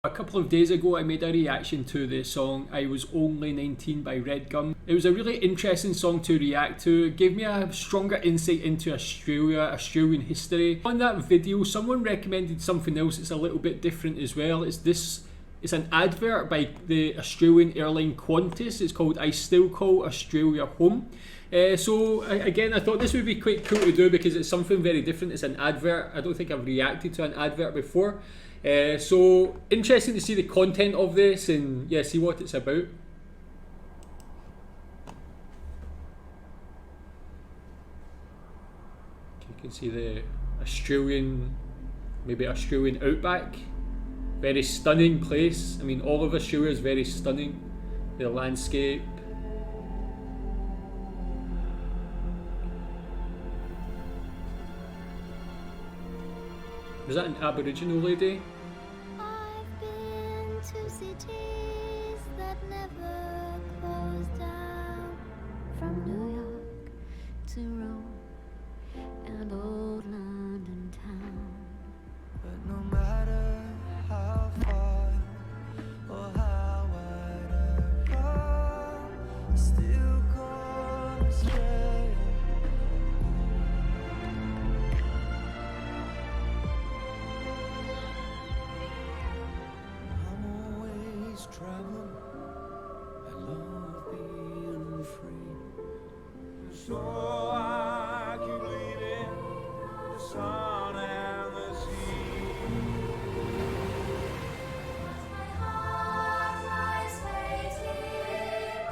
A couple of days ago I made a reaction to the song I Was Only 19 by Red Gum. It was a really interesting song to react to. It gave me a stronger insight into Australian history. On that video someone recommended something else that's a little bit different as well. It's an advert by the Australian airline Qantas. It's called I Still Call Australia Home. So again, I thought this would be quite cool to do because it's something very different. It's an advert. I don't think I've reacted to an advert before. So interesting to see the content of this and see what it's about. You can see the maybe Australian outback. Very stunning place. I mean, all of Australia is very stunning. The landscape. Was that an Aboriginal lady? I've been to cities that never closed down, from New York to Rome and old London town. But no matter how far or how wide I roam, I still call Australia. I'm always traveling. I love being free, so I keep leading the sun and the sea. My heart lies waiting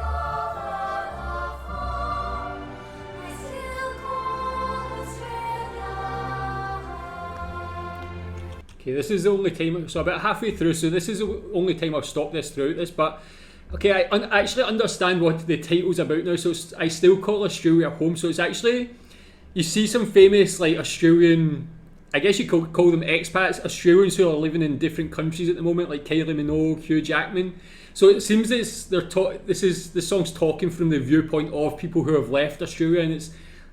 over the phone. I still call Australia home. Okay, this is the only time, so about halfway through, so this is the only time I've stopped this throughout this, but okay, I actually understand what the title's about now. So I Still Call Australia Home. So it's actually, you see some famous like Australian, I guess you could call them expats, Australians who are living in different countries at the moment, like Kylie Minogue, Hugh Jackman. So it seems the song's talking from the viewpoint of people who have left Australia, and it's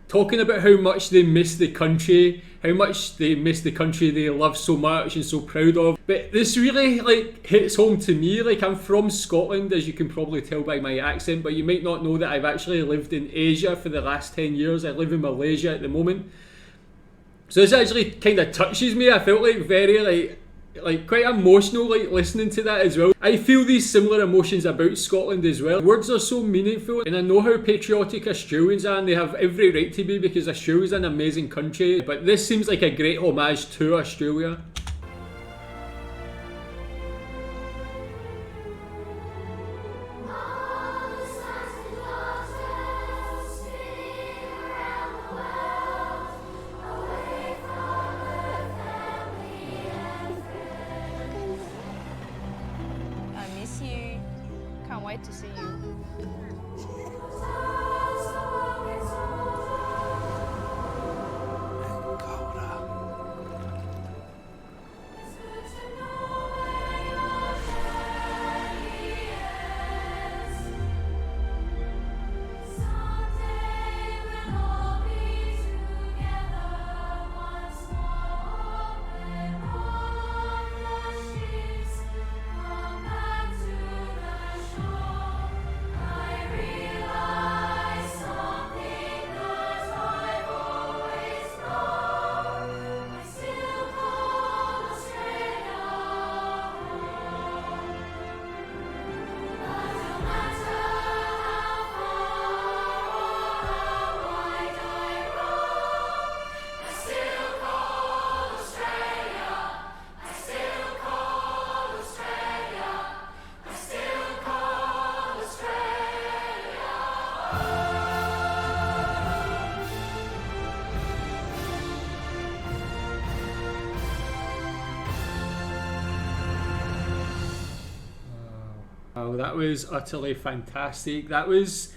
talking about how much they miss the country, how much they miss the country they love so much and so proud of. But this really like hits home to me. Like, I'm from Scotland, as you can probably tell by my accent, but you might not know that I've actually lived in Asia for the last 10 years. I live in Malaysia at the moment. So this actually kind of touches me. I felt like very like quite emotional like listening to that as well. I feel these similar emotions about Scotland as well. Words are so meaningful, and I know how patriotic Australians are, and they have every right to be because Australia's an amazing country, but this seems like a great homage to Australia. All the sons and daughters spinning around the world, away from their family and friends. I miss you. Can't wait to see you. And colder. It's good to know where your journey ends. Someday we'll all be together once more, when all the ships come back to the shore. I realize something that I've always known. I still call Australia home. But no matter how far or how wide I roam, I still call Australia. I still call Australia. I still call Australia home. Oh, that was utterly fantastic. That was,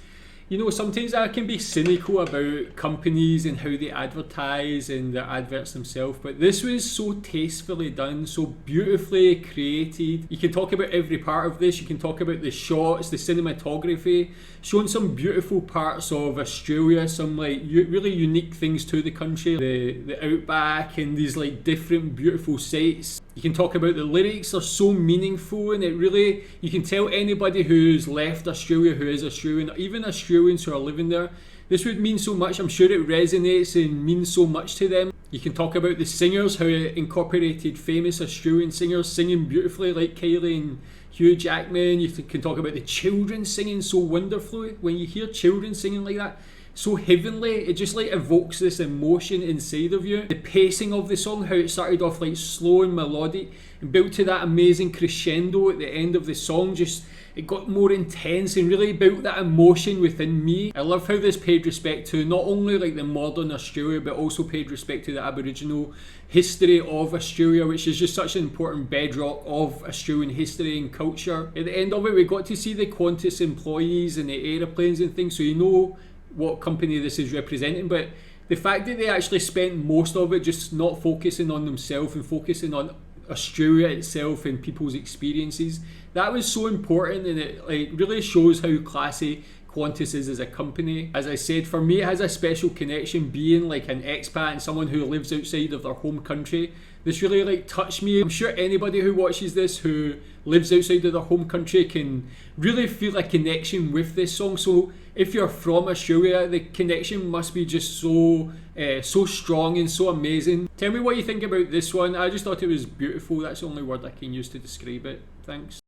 you know, sometimes I can be cynical about companies and how they advertise and their adverts themselves, but this was so tastefully done, so beautifully created. You can talk about every part of this. You can talk about the shots, the cinematography, showing some beautiful parts of Australia, some like really unique things to the country, the outback and these like different beautiful sights. You can talk about the lyrics are so meaningful, and it really, you can tell anybody who's left Australia, who is Australian, even Australians who are living there, this would mean so much. I'm sure it resonates and means so much to them. You can talk about the singers, how it incorporated famous Australian singers singing beautifully like Kylie and Hugh Jackman. You can talk about the children singing so wonderfully. When you hear children singing like that, so heavenly, it just like evokes this emotion inside of you. The pacing of the song, how it started off like slow and melodic and built to that amazing crescendo at the end of the song, just it got more intense and really built that emotion within me. I love how this paid respect to not only like the modern Australia, but also paid respect to the Aboriginal history of Australia, which is just such an important bedrock of Australian history and culture. At the end of it, we got to see the Qantas employees and the aeroplanes and things, so you know what company this is representing, but the fact that they actually spent most of it just not focusing on themselves and focusing on Australia itself and people's experiences, that was so important, and it like really shows how classy Qantas is as a company. As I said, for me it has a special connection being like an expat and someone who lives outside of their home country. This really like touched me. I'm sure anybody who watches this who lives outside of their home country can really feel a connection with this song. So if you're from Australia, the connection must be just so strong and so amazing. Tell me what you think about this one. I just thought it was beautiful. That's the only word I can use to describe it. Thanks.